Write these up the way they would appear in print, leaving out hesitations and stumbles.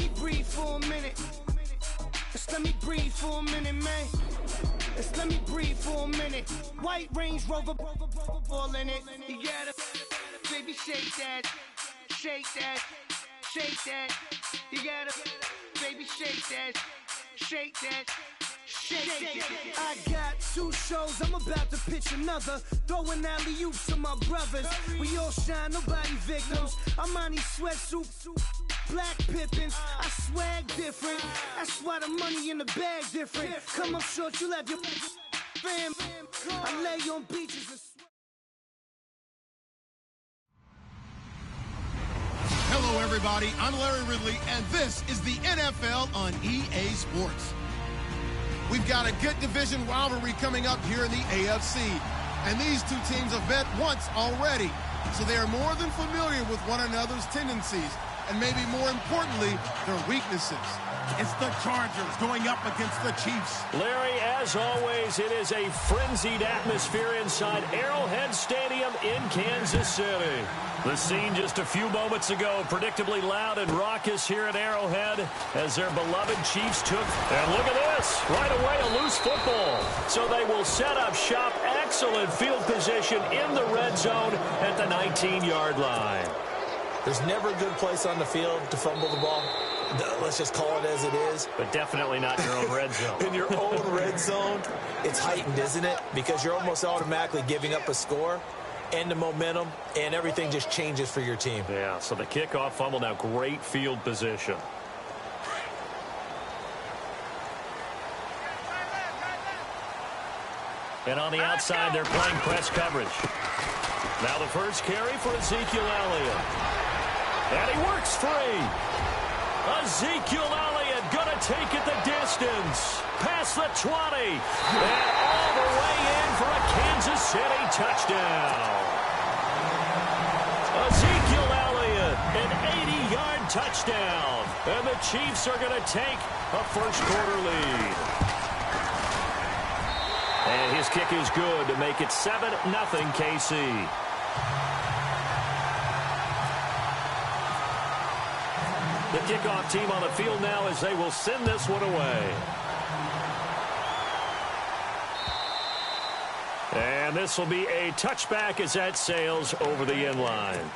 me breathe for a minute. Just let me breathe for a minute, man. Just let me breathe for a minute. White Range Rover, all in it. You gotta, baby, shake that, shake that, shake that. You gotta, baby, shake that, shake that. I got 2 shows, I'm about to pitch another. Throwing alley-oops to my brothers. We all shine, nobody victims. I'm on these sweatsuits, black Pippins. I swag different. That's why the money in the bag different. Come up short, you have your fam. I lay on beaches and Hello, everybody. I'm Larry Ridley, and this is the NFL on EA Sports. We've got a good division rivalry coming up here in the AFC, and these two teams have met once already, so they are more than familiar with one another's tendencies, and maybe more importantly, their weaknesses. It's the Chargers going up against the Chiefs. Larry, as always, it is a frenzied atmosphere inside Arrowhead Stadium in Kansas City. The scene just a few moments ago, predictably loud and raucous here at Arrowhead as their beloved Chiefs took. And look at this, right away a loose football. So they will set up shop, excellent field position in the red zone at the 19-yard line. There's never a good place on the field to fumble the ball. Let's just call it as it is. But definitely not in your own red zone. In your own red zone, it's heightened, isn't it? Because you're almost automatically giving up a score and the momentum, and everything just changes for your team. Yeah, so the kickoff fumble, now great field position. And on the outside, they're playing press coverage. Now the first carry for Ezekiel Elliott. And he works free. Ezekiel Elliott going to take it the distance. Past the 20. And all the way in for a Kansas City touchdown. Ezekiel Elliott, an 80-yard touchdown. And the Chiefs are going to take a first-quarter lead. And his kick is good to make it 7-0 KC. The kickoff team on the field now as they will send this one away. And this will be a touchback as that sails over the end line.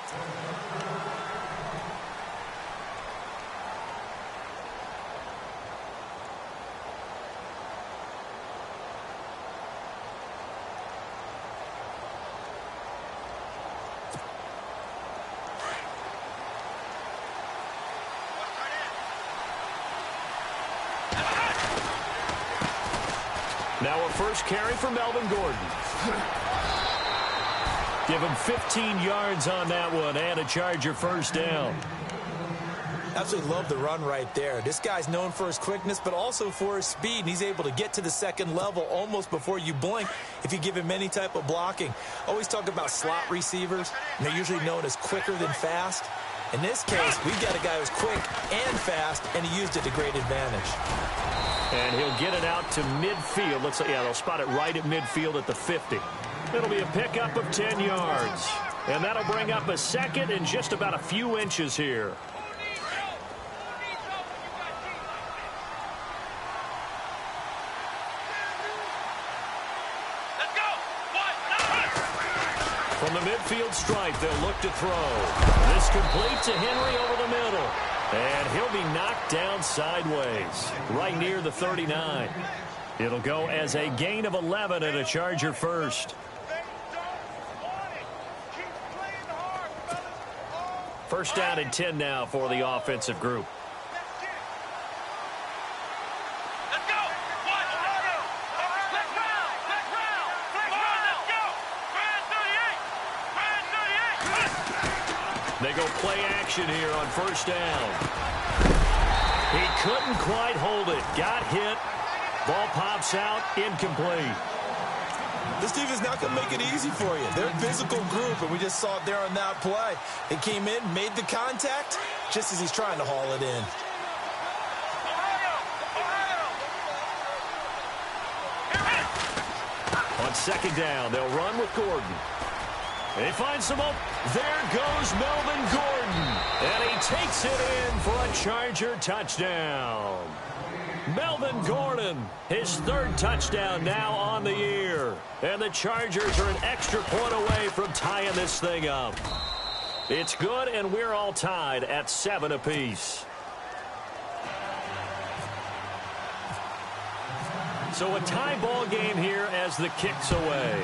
Now a first carry for Melvin Gordon. Give him 15 yards on that one and a Charger first down. Absolutely love the run right there. This guy's known for his quickness, but also for his speed. And he's able to get to the second level almost before you blink if you give him any type of blocking. Always talk about slot receivers. And they're usually known as quicker than fast. In this case, we've got a guy who's quick and fast, and he used it to great advantage. And he'll get it out to midfield. Looks like, yeah, they'll spot it right at midfield at the 50. It'll be a pickup of 10 yards. And that'll bring up a second and just about a few inches here. From the midfield stripe, they'll look to throw. This complete to Henry over the middle. And he'll be knocked down sideways, right near the 39. It'll go as a gain of 11 and a Charger first. First down and 10 now for the offensive group. They go play action here on first down. He couldn't quite hold it. Got hit. Ball pops out. Incomplete. This defense is not going to make it easy for you. They're a physical group, and we just saw it there on that play. They came in, made the contact, just as he's trying to haul it in. On second down, they'll run with Gordon. He finds some open. There goes Melvin Gordon. And he takes it in for a Charger touchdown. Melvin Gordon, his third touchdown now on the year. And the Chargers are an extra point away from tying this thing up. It's good, and we're all tied at 7 apiece. So a tie ball game here as the kick's away.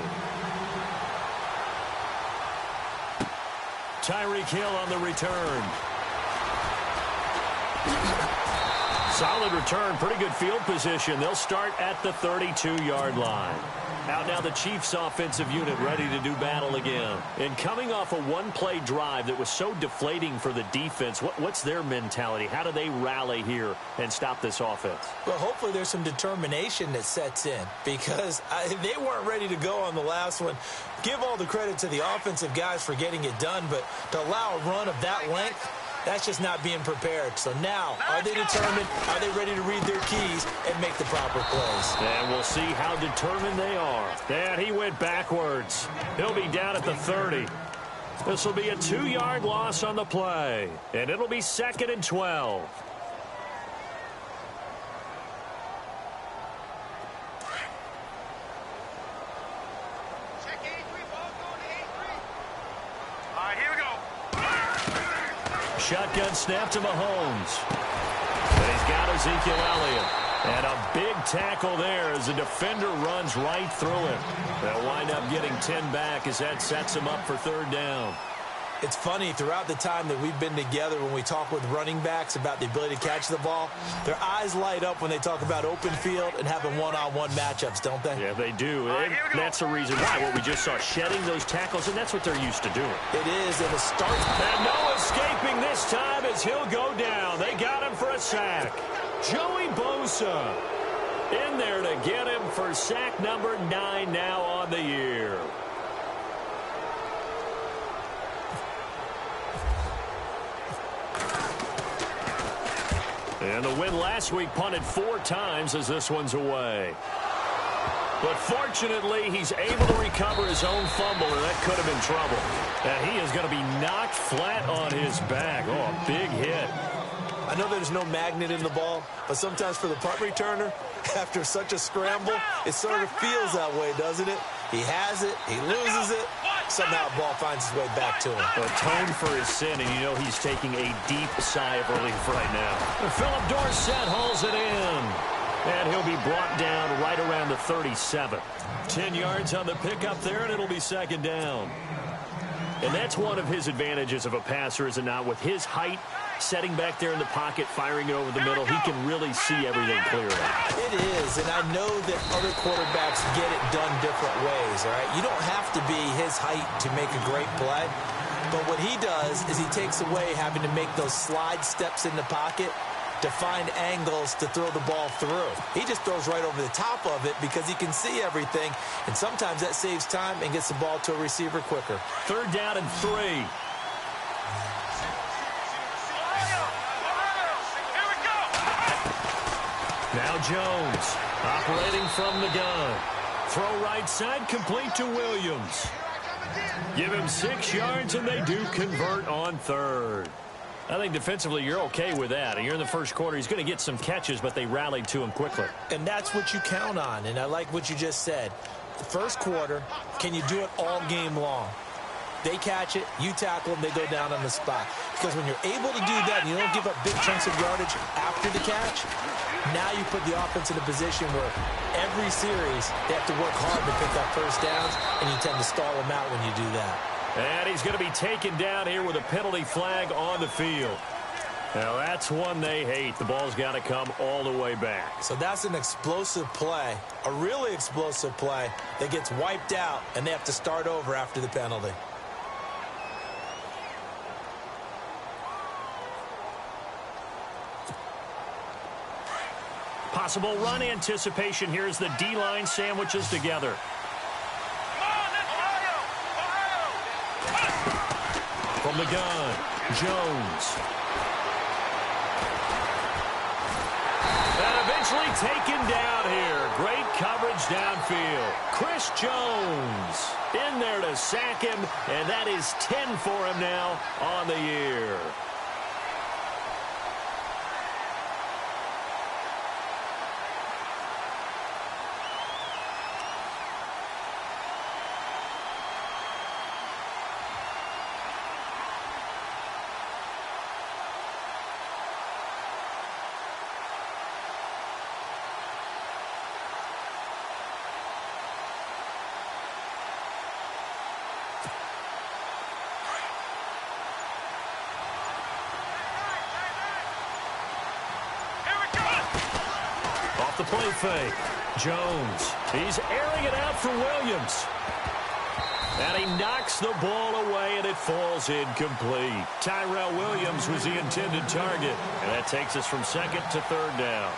Tyreek Hill on the return. Solid return, pretty good field position. They'll start at the 32-yard line. Out now the Chiefs offensive unit ready to do battle again. And coming off a one-play drive that was so deflating for the defense, what's their mentality? How do they rally here and stop this offense? Well, hopefully there's some determination that sets in because they weren't ready to go on the last one. Give all the credit to the offensive guys for getting it done, but to allow a run of that length, that's just not being prepared. So now, are they determined? Are they ready to read their keys and make the proper plays? And we'll see how determined they are. And he went backwards. He'll be down at the 30. This will be a 2-yard loss on the play. And it'll be 2nd and 12. Shotgun snap to Mahomes. And he's got Ezekiel Elliott. And a big tackle there as the defender runs right through him. They'll wind up getting 10 back as that sets him up for 3rd down. It's funny, throughout the time that we've been together, when we talk with running backs about the ability to catch the ball, their eyes light up when they talk about open field and having one-on-one matchups, don't they? Yeah, they do. And that's the reason why. What we just saw, shedding those tackles, and that's what they're used to doing. It is, and it starts. And no escaping this time as he'll go down. They got him for a sack. Joey Bosa in there to get him for sack number 9 now on the year. And the win last week punted 4 times as this one's away. But fortunately, he's able to recover his own fumble, and that could have been trouble. And he is going to be knocked flat on his back. Oh, a big hit. I know there's no magnet in the ball, but sometimes for the punt returner, after such a scramble, it sort of feels that way, doesn't it? He has it, he loses it, somehow the ball finds its way back to him. Atoned for his sin, and you know he's taking a deep sigh of relief right now. Philip Dorsett hauls it in. And he'll be brought down right around the 37. 10 yards on the pickup there, and it'll be 2nd down. And that's one of his advantages of a passer, is it not? With his height, setting back there in the pocket, firing it over the middle, he can really see everything clearly. It is, and I know that other quarterbacks get it done different ways, all right? You don't have to be his height to make a great play. But what he does is he takes away having to make those slide steps in the pocket to find angles to throw the ball through. He just throws right over the top of it because he can see everything, and sometimes that saves time and gets the ball to a receiver quicker. 3rd down and 3. Now Jones, operating from the gun. Throw right side, complete to Williams. Give him 6 yards, and they do convert on 3rd. I think defensively you're okay with that. You're in the first quarter. He's going to get some catches, but they rallied to him quickly. And that's what you count on, and I like what you just said. The first quarter, can you do it all game long? They catch it, you tackle them, they go down on the spot. Because when you're able to do that and you don't give up big chunks of yardage after the catch, now you put the offense in a position where every series they have to work hard to pick up first downs, and you tend to stall them out when you do that. And he's going to be taken down here with a penalty flag on the field. Now, that's one they hate. The ball's got to come all the way back. So that's an explosive play, a really explosive play that gets wiped out, and they have to start over after the penalty. Possible run anticipation here as the D-line sandwiches together. From the gun, Jones. And eventually taken down here. Great coverage coverage downfield. Chris Jones in there to sack him, and that is 10 for him now on the year. The play fake. Jones. He's airing it out for Williams. And he knocks the ball away, and it falls incomplete. Tyrell Williams was the intended target. And that takes us from second to third down.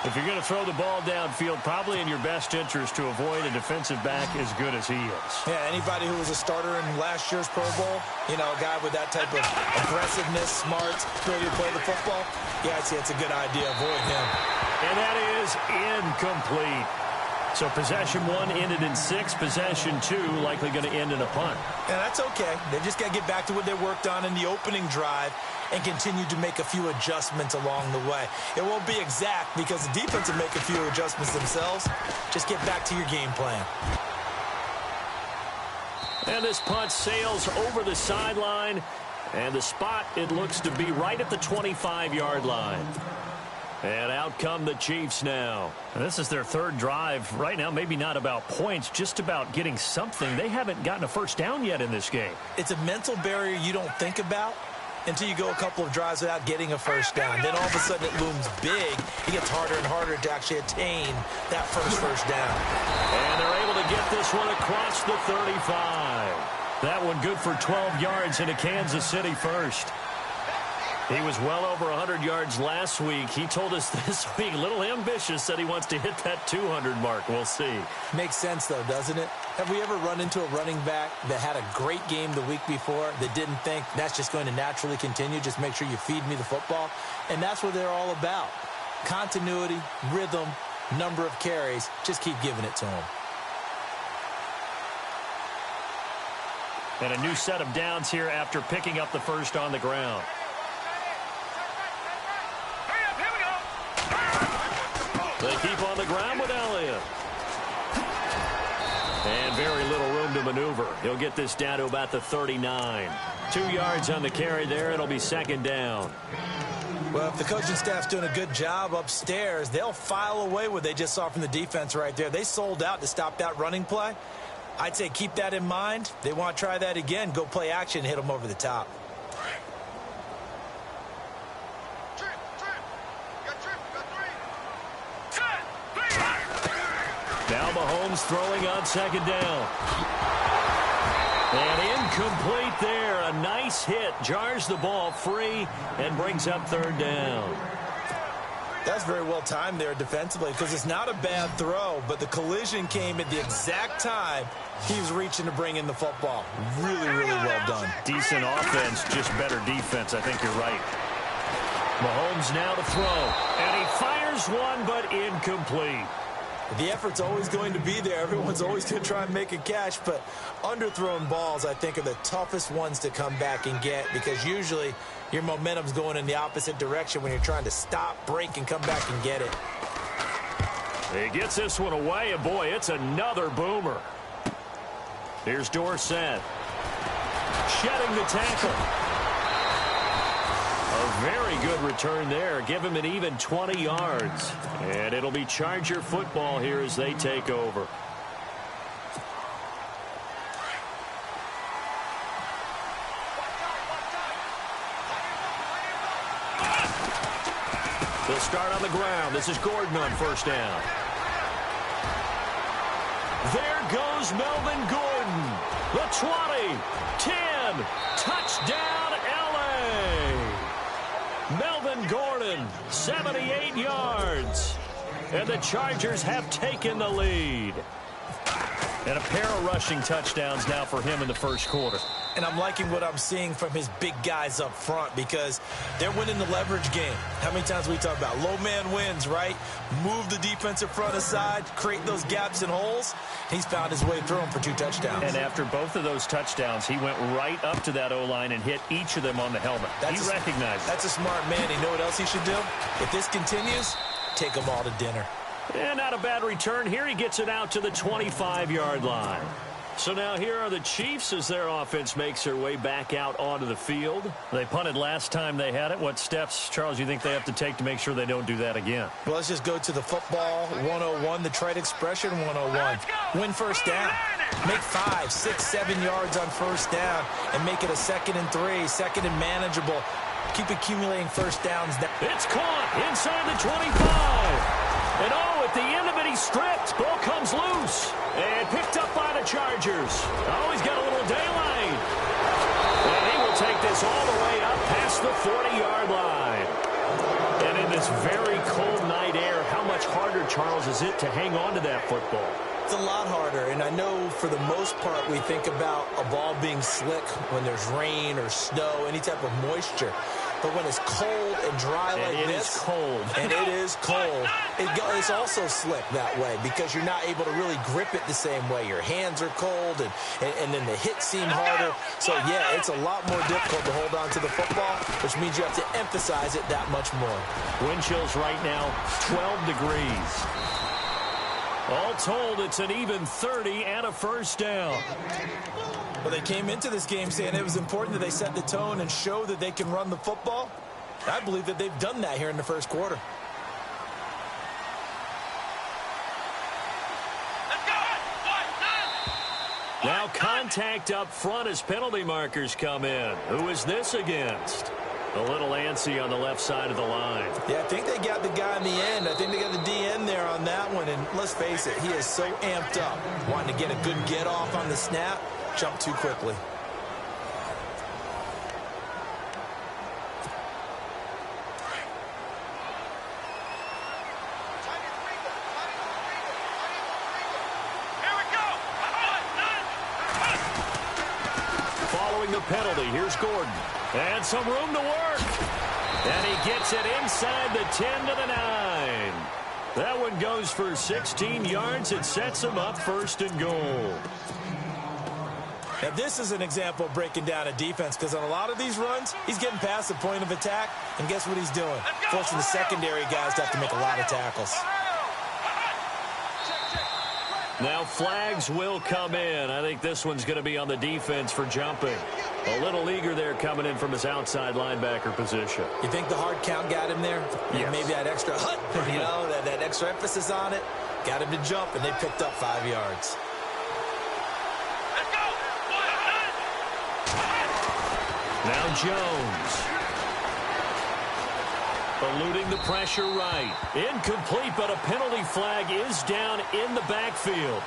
If you're going to throw the ball downfield, probably in your best interest to avoid a defensive back as good as he is. Yeah, anybody who was a starter in last year's Pro Bowl, you know, a guy with that type of aggressiveness, smarts, ability to play the football, yeah, I'd say it's a good idea. Avoid him. And that is incomplete. So possession one ended in 6. Possession 2 likely going to end in a punt. And that's okay. They just got to get back to what they worked on in the opening drive and continue to make a few adjustments along the way. It won't be exact because the defense will make a few adjustments themselves. Just get back to your game plan. And this punt sails over the sideline. And the spot, it looks to be right at the 25-yard line. And out come the Chiefs now. And this is their third drive. Right now, maybe not about points, just about getting something. They haven't gotten a first down yet in this game. It's a mental barrier you don't think about until you go a couple of drives without getting a first down. Then all of a sudden it looms big. It gets harder and harder to actually attain that first down. And they're able to get this one across the 35. That one good for 12 yards into Kansas City first. He was well over 100 yards last week. He told us this week, a little ambitious, said he wants to hit that 200 mark. We'll see. Makes sense, though, doesn't it? Have we ever run into a running back that had a great game the week before that didn't think that's just going to naturally continue? Just make sure you feed me the football. And that's what they're all about. Continuity, rhythm, number of carries. Just keep giving it to them. And a new set of downs here after picking up the first on the ground. They keep on the ground with Elliott. And very little room to maneuver. He'll get this down to about the 39. 2 yards on the carry there. It'll be second down. Well, if the coaching staff's doing a good job upstairs, they'll file away what they just saw from the defense right there. They sold out to stop that running play. I'd say keep that in mind. They want to try that again. Go play action, hit them over the top. Now Mahomes throwing on second down. And incomplete there. A nice hit. Jars the ball free and brings up third down. That's very well timed there defensively because it's not a bad throw, but the collision came at the exact time he was reaching to bring in the football. Really, really well done. Decent offense, just better defense. I think you're right. Mahomes now to throw. And he fires one, but incomplete. The effort's always going to be there. Everyone's always going to try and make a catch, but underthrown balls, I think, are the toughest ones to come back and get because usually your momentum's going in the opposite direction when you're trying to stop, break, and come back and get it. He gets this one away, and boy, it's another boomer. Here's Dorsett. Shedding the tackle. A very good return there. Give him an even 20 yards. And it'll be Charger football here as they take over. They'll start on the ground. This is Gordon on first down. There goes Melvin Gordon. The 20, 10, touchdown LA. Melvin Gordon, 78 yards. And the Chargers have taken the lead. And a pair of rushing touchdowns now for him in the first quarter. And I'm liking what I'm seeing from his big guys up front because they're winning the leverage game. How many times we talk about low man wins, right? Move the defensive front aside, create those gaps and holes. He's found his way through them for 2 touchdowns. And after both of those touchdowns, he went right up to that O-line and hit each of them on the helmet. He recognized it. That's a smart man. You know what else he should do? If this continues, take them all to dinner. And not a bad return here. He gets it out to the 25-yard line. So now here are the Chiefs as their offense makes their way back out onto the field. They punted last time they had it. What steps, Charles, you think they have to take to make sure they don't do that again? Well, let's just go to the football 101, the trite expression 101. Win first down. Make 5, 6, 7 yards on first down and make it a 2nd and 3, 2nd and manageable. Keep accumulating first downs. It's caught inside the 25. And at the end of it, he's stripped. Ball comes loose. And picked up by the Chargers. He's got a little daylight. And he will take this all the way up past the 40-yard line. And in this very cold night air, how much harder, Charles, is it to hang on to that football? It's a lot harder, and I know for the most part we think about a ball being slick when there's rain or snow, any type of moisture. But when it's cold and dry like this, it's cold. And it is cold, it's also slick that way because you're not able to really grip it the same way. Your hands are cold, and then the hits seem harder. So, yeah, it's a lot more difficult to hold on to the football, which means you have to emphasize it that much more. Wind chills right now, 12 degrees. All told, it's an even 30 and a first down. Well, they came into this game saying it was important that they set the tone and show that they can run the football. I believe that they've done that here in the first quarter. Now contact up front as penalty markers come in. Who is this against? A little antsy on the left side of the line. Yeah, I think they got the guy in the end. I think they got the DN there on that one. And let's face it, he is so amped up, wanting to get a good get off on the snap, jump too quickly. Following the penalty, here's Gordon. And some room to work. And he gets it inside the 10 to the 9. That one goes for 16 yards. It sets him up 1st and goal. Now, this is an example of breaking down a defense because on a lot of these runs, he's getting past the point of attack. And guess what he's doing? Forcing the secondary guys to have to make a lot of tackles. Now flags will come in. I think this one's going to be on the defense for jumping. A little eager there coming in from his outside linebacker position. You think the hard count got him there? Yes. Maybe that extra that extra emphasis on it got him to jump, and they picked up 5 yards. Let's go. Now Jones. Eluding the pressure right. Incomplete, but a penalty flag is down in the backfield.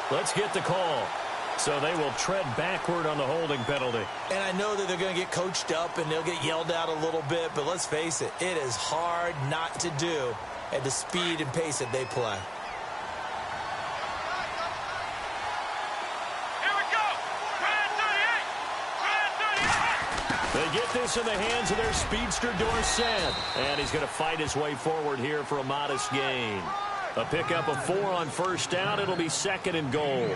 Let's get the call. So they will tread backward on the holding penalty. And I know that they're going to get coached up and they'll get yelled at a little bit, but let's face it, it is hard not to do at the speed and pace that they play. They get this in the hands of their speedster Dorsett. And he's going to fight his way forward here for a modest gain. A pickup of 4 on first down. It'll be 2nd and goal.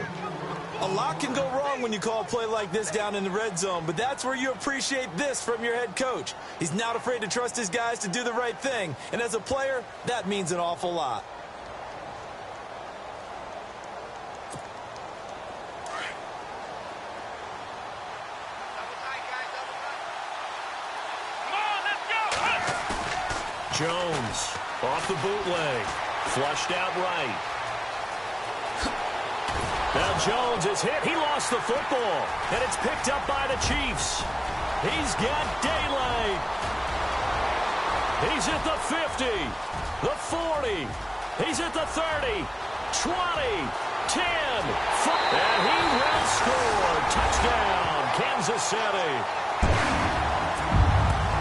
A lot can go wrong when you call a play like this down in the red zone, but that's where you appreciate this from your head coach. He's not afraid to trust his guys to do the right thing. And as a player, that means an awful lot. Jones off the bootleg. Flushed out right. Now Jones is hit. He lost the football. And it's picked up by the Chiefs. He's got daylight. He's at the 50. The 40. He's at the 30. 20. 10. And he will score. Touchdown, Kansas City.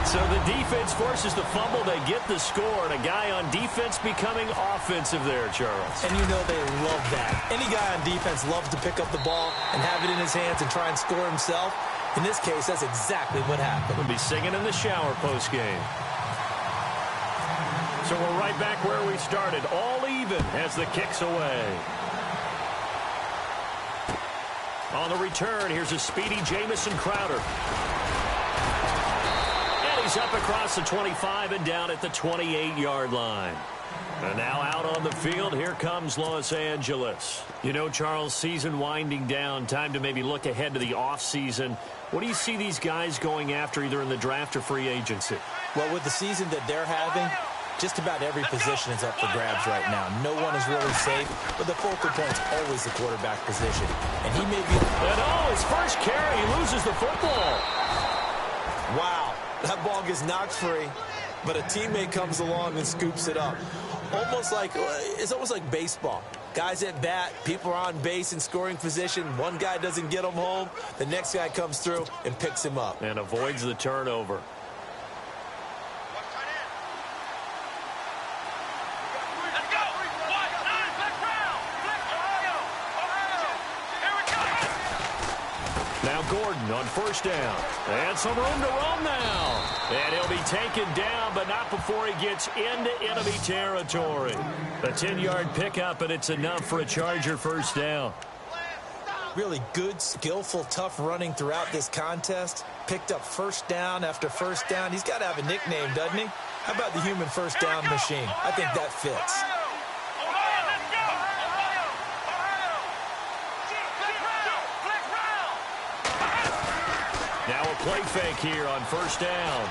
So the defense forces the fumble. They get the score, and a guy on defense becoming offensive there, Charles. And you know they love that. Any guy on defense loves to pick up the ball and have it in his hands and try and score himself. In this case, that's exactly what happened. We'll be singing in the shower post-game. So we're right back where we started, all even as the kick's away. On the return, here's a speedy Jamison Crowder. And he's up across the 25 and down at the 28-yard line. And now out on the field, here comes Los Angeles. You know, Charles, season winding down, time to maybe look ahead to the offseason. What do you see these guys going after either in the draft or free agency? Well, with the season that they're having, just about every position is up for grabs right now. No one is really safe, but the focal point's always the quarterback position. And he may be... And oh, his first carry, he loses the football. Wow, that ball gets knocked free, but a teammate comes along and scoops it up. It's almost like baseball. Guys at bat, people are on base in scoring position. One guy doesn't get him home. The next guy comes through and picks him up. And avoids the turnover. Now Gordon on first down. And some room to roam now. And he'll be taken down, but not before he gets into enemy territory. A 10-yard pickup, and it's enough for a Charger first down. Really good, skillful, tough running throughout this contest. Picked up first down after first down. He's got to have a nickname, doesn't he? How about the human first down machine? I think that fits. Now a play fake here on first down.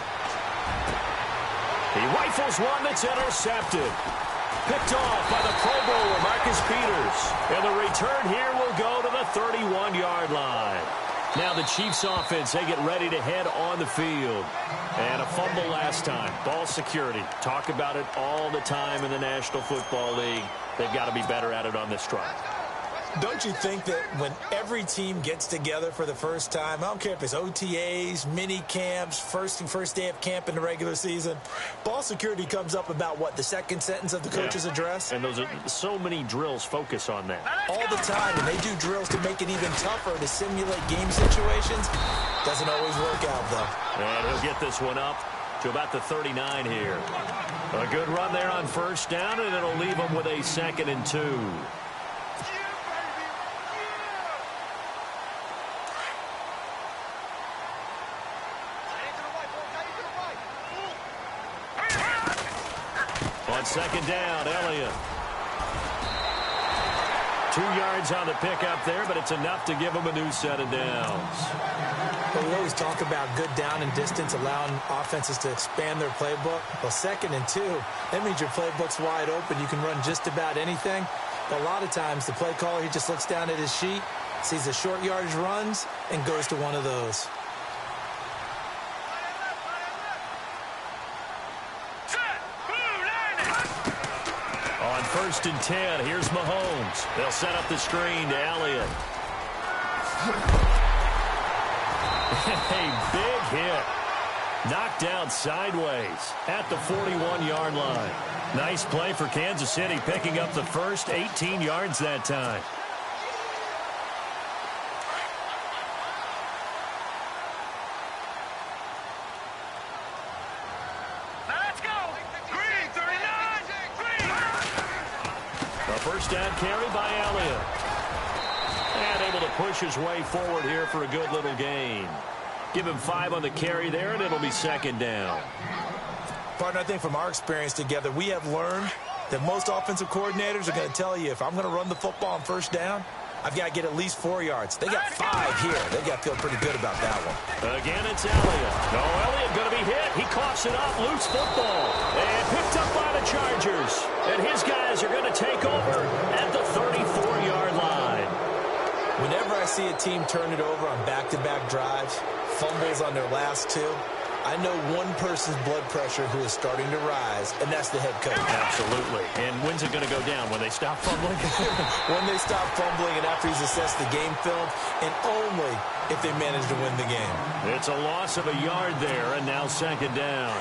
He rifles one that's intercepted. Picked off by the Pro Bowler, Marcus Peters. And the return here will go to the 31-yard line. Now the Chiefs offense, they get ready to head on the field. And a fumble last time. Ball security. Talk about it all the time in the National Football League. They've got to be better at it on this drive. Don't you think that when every team gets together for the first time, I don't care if it's OTAs, mini camps, first day of camp in the regular season, ball security comes up about what, the second sentence of the coach's address? And those are so many drills focus on that. All the time, and they do drills to make it even tougher to simulate game situations. Doesn't always work out, though. And he'll get this one up to about the 39 here. A good run there on first down, and it'll leave them with a 2nd and 2. On second down, Elliott. 2 yards on the pickup there, but it's enough to give him a new set of downs. Well, we always talk about good down and distance, allowing offenses to expand their playbook. Well, 2nd and 2, that means your playbook's wide open. You can run just about anything. But a lot of times, the play caller, he just looks down at his sheet, sees the short yardage runs, and goes to one of those. On 1st and 10, here's Mahomes. They'll set up the screen to Elliott. A big hit. Knocked down sideways at the 41-yard line. Nice play for Kansas City, picking up the first 18 yards that time. First down carry by Elliott. And able to push his way forward here for a good little gain. Give him 5 on the carry there, and it'll be 2nd down. Partner, I think from our experience together, we have learned that most offensive coordinators are going to tell you, if I'm going to run the football on first down, I've got to get at least 4 yards. They got 5 here. They got to feel pretty good about that one. Again, it's Elliott. No, Elliott going to be hit. He coughs it up. Loose football. And picked up by the Chargers. And his guys are going to take over at the 34-yard line. Whenever I see a team turn it over on back-to-back drives, fumbles on their last 2, I know one person's blood pressure who is starting to rise, and that's the head coach. Absolutely. And when's it going to go down? When they stop fumbling? When they stop fumbling and after he's assessed the game film, and only if they manage to win the game. It's a loss of a yard there, and now 2nd down.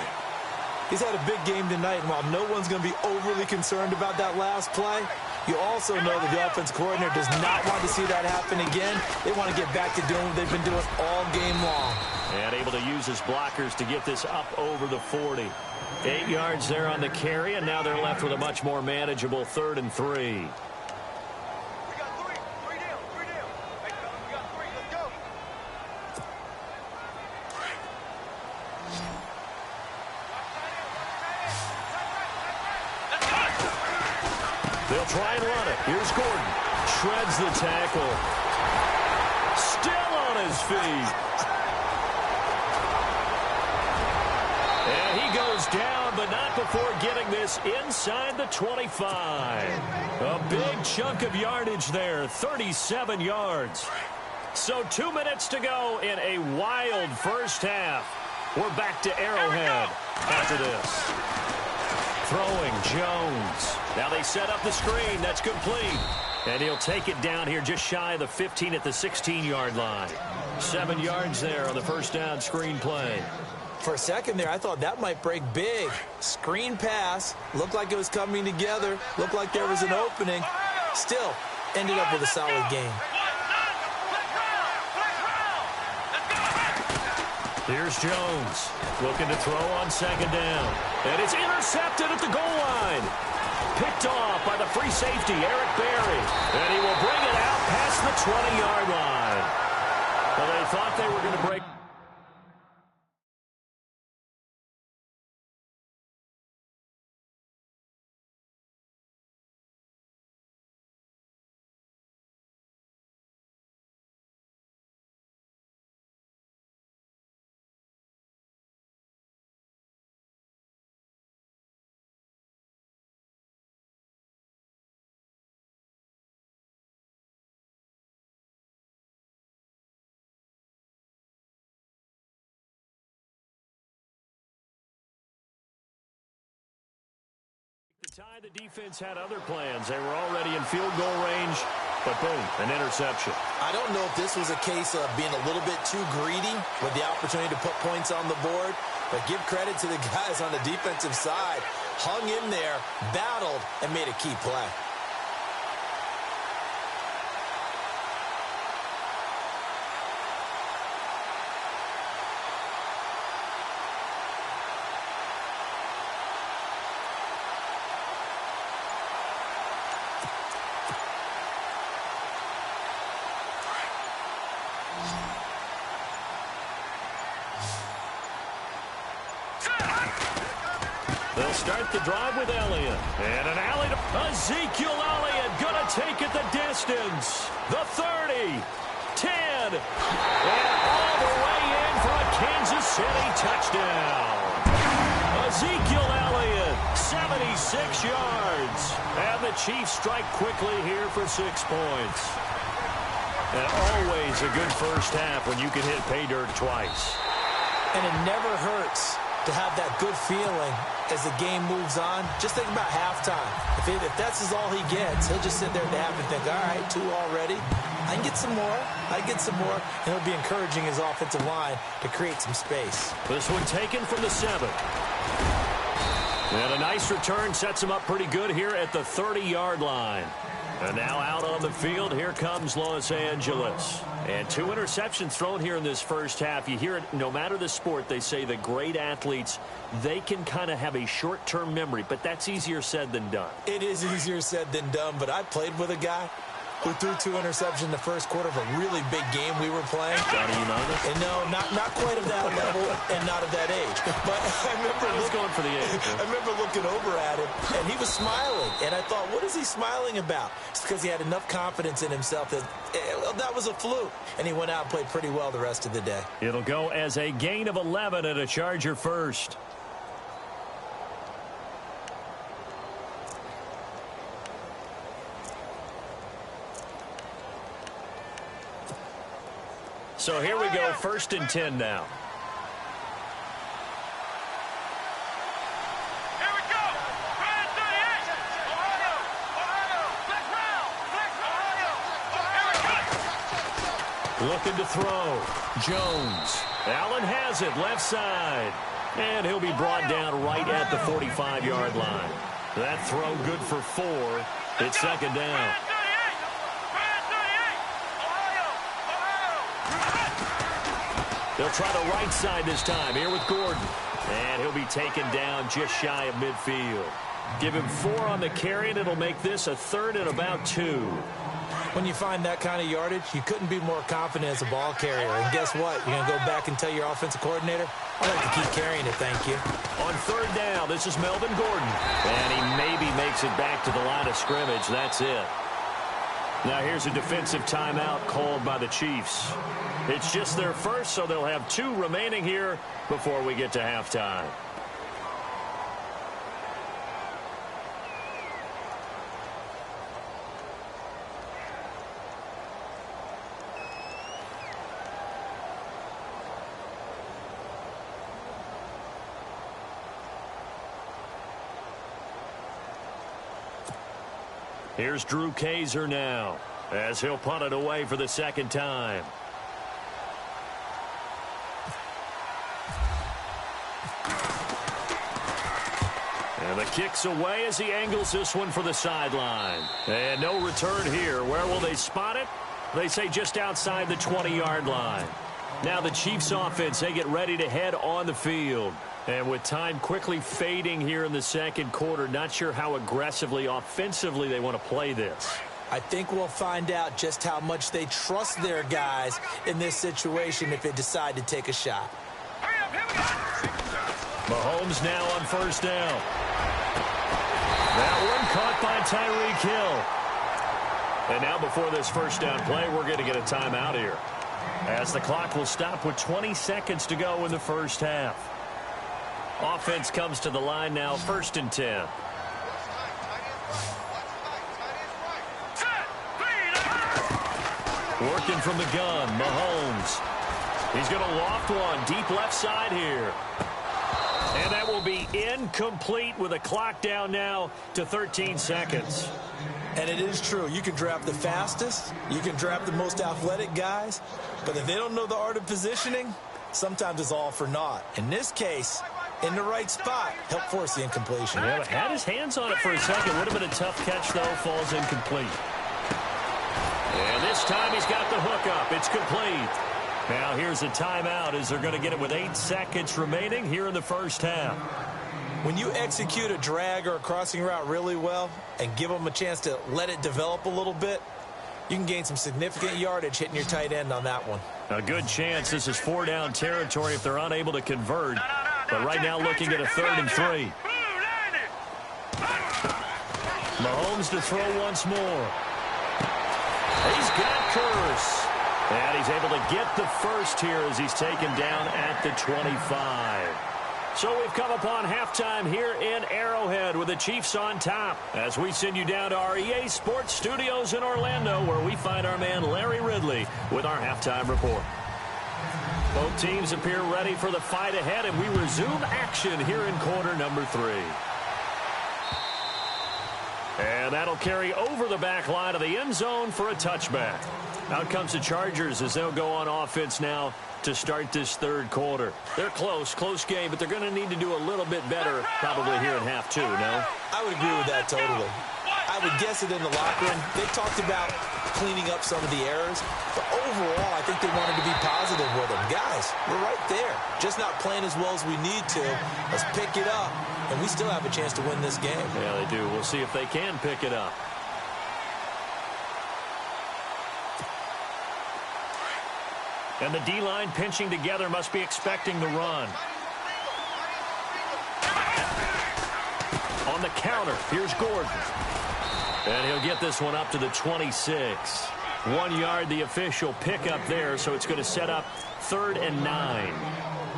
He's had a big game tonight, and while no one's going to be overly concerned about that last play, You also know that the offense coordinator does not want to see that happen again. They want to get back to doing what they've been doing all game long. And able to use his blockers to get this up over the 40. 8 yards there on the carry, and now they're left with a much more manageable 3rd and 3. They'll try and run it. Here's Gordon. Shreds the tackle. Still on his feet. And he goes down, but not before getting this inside the 25. A big chunk of yardage there, 37 yards. So 2 minutes to go in a wild first half. We're back to Arrowhead after this. Throwing Jones. Now they set up the screen. That's complete. And he'll take it down here just shy of the 15 at the 16-yard line. 7 yards there on the first down screen play. For a second there, I thought that might break big. Screen pass. Looked like it was coming together. Looked like there was an opening. Still, ended up with a solid game. Here's Jones, looking to throw on 2nd down. And it's intercepted at the goal line. Picked off by the free safety, Eric Berry. And he will bring it out past the 20-yard line. Well, they thought they were going to break. The defense had other plans. They were already in field goal range, but boom, an interception. I don't know if this was a case of being a little bit too greedy with the opportunity to put points on the board, but give credit to the guys on the defensive side. Hung in there, battled, and made a key play. They'll start the drive with Elliott. And an alley to Ezekiel Elliott going to take it the distance. The 30, 10, and all the way in for a Kansas City touchdown. Ezekiel Elliott, 76 yards. And the Chiefs strike quickly here for 6 points. And always a good first half when you can hit pay dirt twice. And it never hurts to have that good feeling as the game moves on. Just think about halftime. If that's all he gets, he'll just sit there at the half and think, all right, 2 already. I can get some more. I can get some more. And he'll be encouraging his offensive line to create some space. This one taken from the 7. And a nice return sets him up pretty good here at the 30-yard line. And now out on the field, here comes Los Angeles. And 2 interceptions thrown here in this first half. You hear it, no matter the sport, they say the great athletes, they can kind of have a short-term memory, but that's easier said than done. It is easier said than done, but I played with a guy who threw 2 interceptions in the first quarter of a really big game we were playing. Johnny Unitas? And no, not quite of that level and not of that age. But I was going for the age. I remember looking over at him, and he was smiling. And I thought, what is he smiling about? It's because he had enough confidence in himself that that was a fluke. And he went out and played pretty well the rest of the day. It'll go as a gain of 11 and a Charger first. So here we go, 1st and 10 now. Here we go. Brand 38. Ohio. Black Brown. Here we go. Looking to throw. Jones. Allen has it, left side. And he'll be brought down right at the 45-yard line. That throw good for 4. It's second down. They'll try the right side this time here with Gordon. And he'll be taken down just shy of midfield. Give him 4 on the carry, and it'll make this a 3rd and about 2. When you find that kind of yardage, you couldn't be more confident as a ball carrier. And guess what? You're going to go back and tell your offensive coordinator, I'd like to keep carrying it, thank you. On 3rd down, this is Melvin Gordon. And he maybe makes it back to the line of scrimmage. That's it. Now here's a defensive timeout called by the Chiefs. It's just their first, so they'll have 2 remaining here before we get to halftime. Here's Drew Kaiser now as he'll punt it away for the 2nd time. And the kick's away as he angles this one for the sideline. And no return here. Where will they spot it? They say just outside the 20-yard line. Now the Chiefs offense, they get ready to head on the field. And with time quickly fading here in the 2nd quarter, not sure how aggressively, offensively they want to play this. I think we'll find out just how much they trust their guys in this situation if they decide to take a shot. Mahomes now on 1st down. That one caught by Tyreek Hill. And now before this 1st down play, we're going to get a timeout here, as the clock will stop with 20 seconds to go in the 1st half. Offense comes to the line now, 1st and 10. Working from the gun, Mahomes. He's going to loft one deep left side here. And that will be incomplete with a clock down now to 13 seconds. And it is true. You can draft the fastest. You can draft the most athletic guys. But if they don't know the art of positioning, sometimes it's all for naught. In this case, in the right spot, help force the incompletion. Yeah, but had his hands on it for a second. Would have been a tough catch, though. Falls incomplete. And this time he's got the hook up. It's complete. Now here's a timeout as they're going to get it with 8 seconds remaining here in the 1st half. When you execute a drag or a crossing route really well and give them a chance to let it develop a little bit, you can gain some significant yardage hitting your tight end on that one. A good chance this is 4-down territory if they're unable to convert. But right now looking at a 3rd and 3. Mahomes to throw once more. He's got Curse. And he's able to get the first here as he's taken down at the 25. So we've come upon halftime here in Arrowhead with the Chiefs on top as we send you down to our EA Sports Studios in Orlando, where we find our man Larry Ridley with our halftime report. Both teams appear ready for the fight ahead, and we resume action here in quarter number 3. And that'll carry over the back line of the end zone for a touchback. Out comes the Chargers as they'll go on offense now to start this 3rd quarter. They're close game, but they're going to need to do a little bit better probably here in half 2, no? I would agree with that totally. I would guess it in the locker room. They talked about cleaning up some of the errors, but overall, I think they wanted to be positive with them. Guys, we're right there. Just not playing as well as we need to. Let's pick it up, and we still have a chance to win this game. Yeah, they do. We'll see if they can pick it up. And the D-line pinching together, must be expecting the run. On the counter, here's Gordon. And he'll get this one up to the 26. 1 yard, the official pickup there, so it's going to set up 3rd and 9.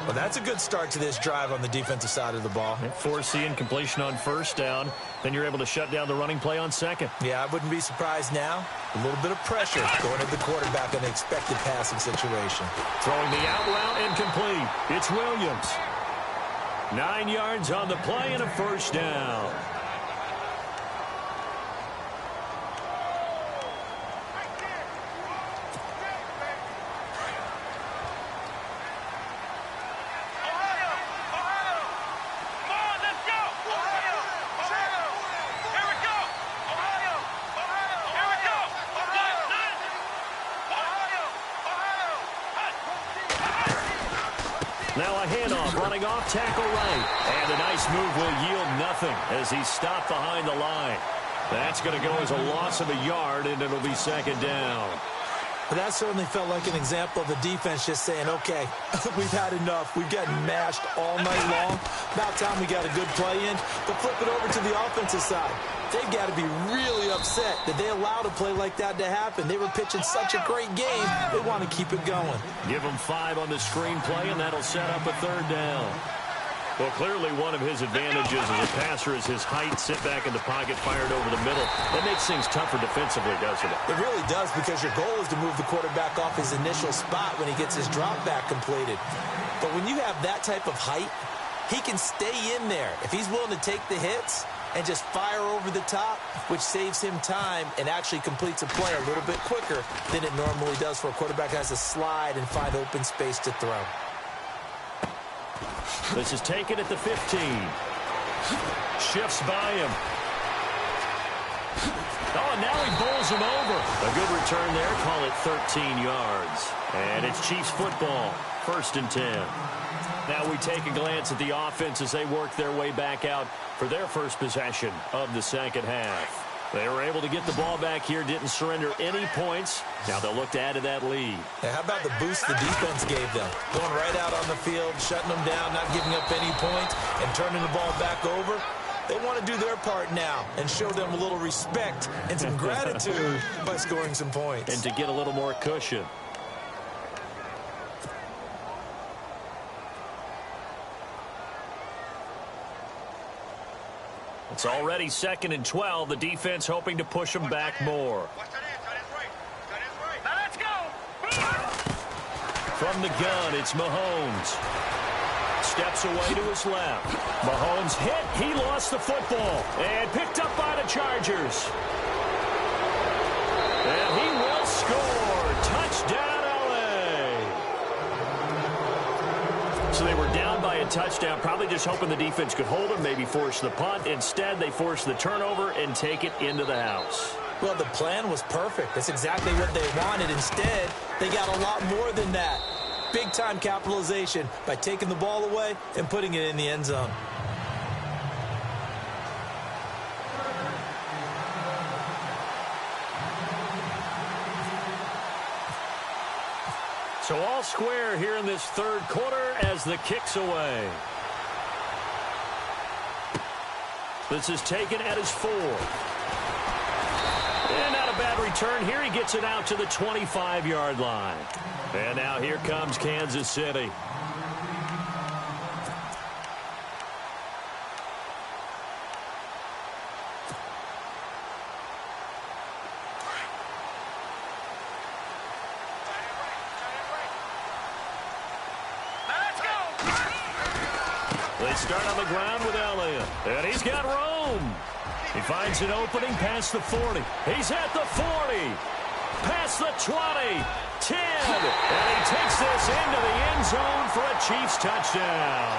Well, that's a good start to this drive on the defensive side of the ball. Force the incompletion on 1st down. Then you're able to shut down the running play on 2nd. Yeah, I wouldn't be surprised now. A little bit of pressure going at the quarterback in an expected passing situation. Throwing the out route incomplete. It's Williams. 9 yards on the play and a 1st down. running off tackle right. And the nice move will yield nothing as he's stopped behind the line. That's going to go as a loss of a yard, and it'll be second down. But that certainly felt like an example of the defense just saying, okay, we've had enough. We've gotten mashed all night long. About time we got a good play in. But flip it over to the offensive side. They've got to be really upset that they allowed a play like that to happen. They were pitching such a great game, they want to keep it going. Give them 5 on the screenplay, and that'll set up a third down. Well, clearly one of his advantages as a passer is his height, sit back in the pocket, fired over the middle. That makes things tougher defensively, doesn't it? It really does, because your goal is to move the quarterback off his initial spot when he gets his drop back completed. But when you have that type of height, he can stay in there if he's willing to take the hits and just fire over the top, which saves him time and actually completes a play a little bit quicker than it normally does for a quarterback who has to slide and find open space to throw. This is taken at the 15. Shifts by him. Oh, and now he bowls him over. A good return there. Call it 13 yards. And it's Chiefs football. 1st and 10. Now we take a glance at the offense as they work their way back out for their first possession of the second half. They were able to get the ball back here, didn't surrender any points. Now they'll look to add to that lead. Now, how about the boost the defense gave them? Going right out on the field, shutting them down, not giving up any points, and turning the ball back over. They want to do their part now and show them a little respect and some gratitude by scoring some points. And to get a little more cushion. It's already 2nd and 12. The defense hoping to push them back more. Let's go! From the gun, it's Mahomes. Steps away to his left. Mahomes hit. He lost the football. And picked up by the Chargers. And he will score. Touchdown, LA. So they were down by a touchdown, probably just hoping the defense could hold them, maybe force the punt. Instead, they force the turnover and take it into the house. Well, the plan was perfect. That's exactly what they wanted. Instead, they got a lot more than that. Big-time capitalization by taking the ball away and putting it in the end zone. So all square here in this third quarter as the kick's away. This is taken at his 4. And not a bad return here. He gets it out to the 25-yard line. And now here comes Kansas City. They start on the ground with Elliott. And he's got room. He finds an opening past the 40. He's at the 40. Past the 20. 10. And he takes this into the end zone for a Chiefs touchdown.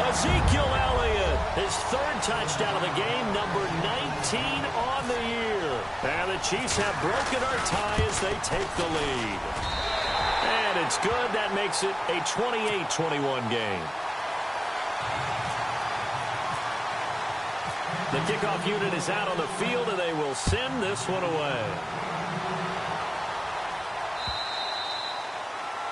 Ezekiel Elliott, his 3rd touchdown of the game, number 19 on the year. And the Chiefs have broken our tie as they take the lead. And it's good. That makes it a 28-21 game. The kickoff unit is out on the field, and they will send this one away.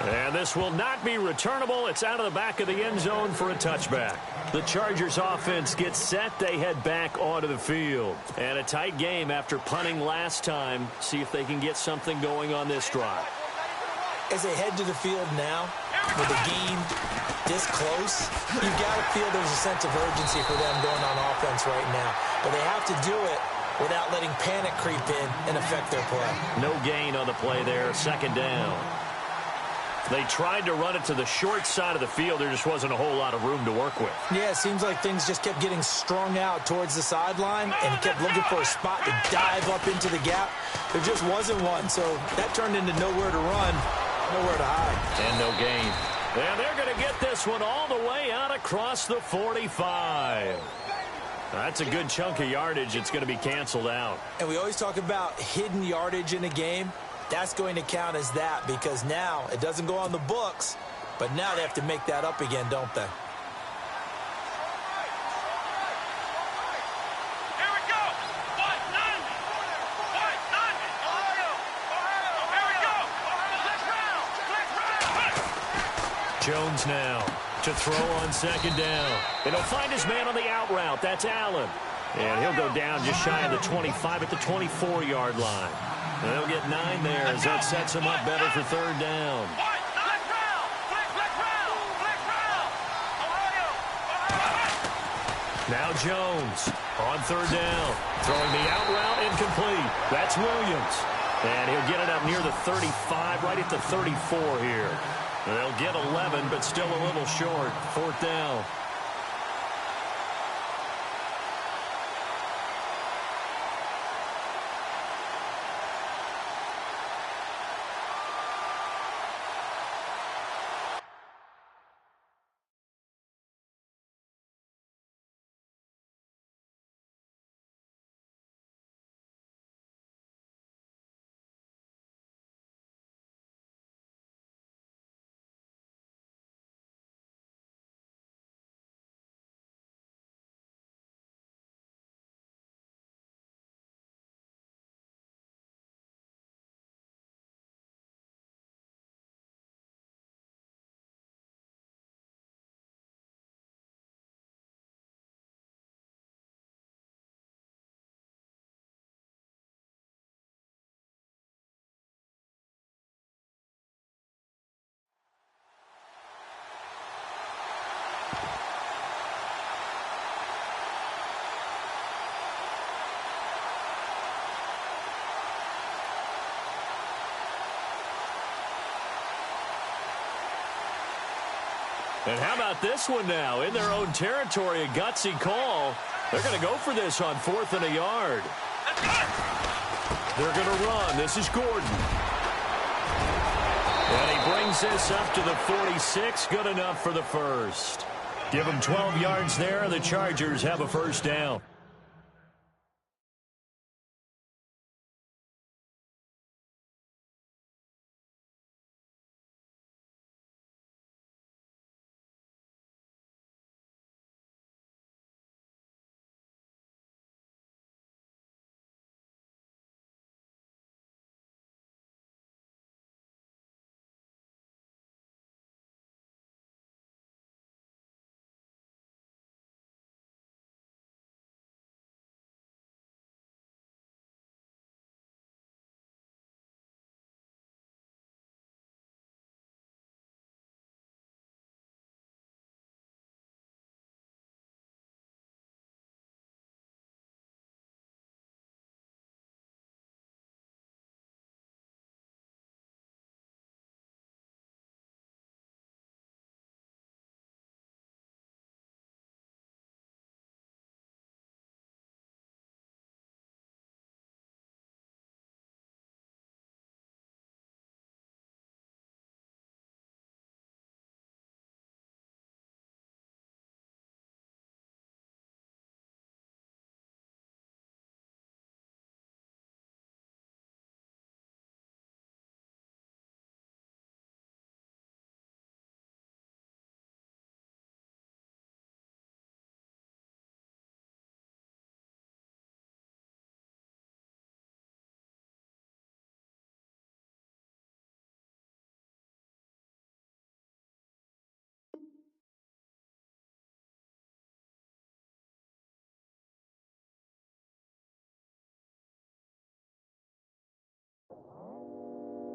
And this will not be returnable. It's out of the back of the end zone for a touchback. The Chargers offense gets set. They head back onto the field. And a tight game after punting last time. See if they can get something going on this drive. As they head to the field now, with the game this close, you've got to feel there's a sense of urgency for them going on offense right now. But they have to do it without letting panic creep in and affect their play. No gain on the play there. 2nd down. They tried to run it to the short side of the field. There just wasn't a whole lot of room to work with. Yeah, it seems like things just kept getting strung out towards the sideline and kept looking for a spot to dive up into the gap. There just wasn't one, so that turned into nowhere to run, nowhere to hide. And no gain. And they're going to get this one all the way out across the 45. That's a good chunk of yardage. It's going to be canceled out. And we always talk about hidden yardage in a game. That's going to count as that because now it doesn't go on the books, But now they have to make that up again, don't they? Jones now to throw on second down. And he'll find his man on the out route. That's Allen. And he'll go down just shy of the 25 at the 24-yard line. And they'll get 9 there as that sets him up better for third down. Now Jones on third down. Throwing the out route incomplete. That's Williams. And he'll get it up near the 35, right at the 34 here. And they'll get 11, but still a little short. Fourth down. And how about this one now? In their own territory, a gutsy call. They're going to go for this on 4th and a yard. They're going to run. This is Gordon. And he brings this up to the 46. Good enough for the first. Give them 12 yards there. The Chargers have a first down.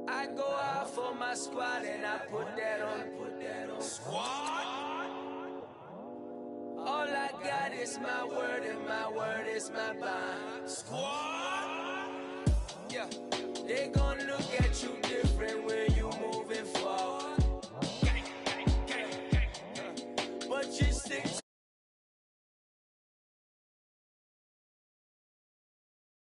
I go out for my squad and I put that on. Squad? All I got is my word and my word is my bond. Squad? Yeah, they gonna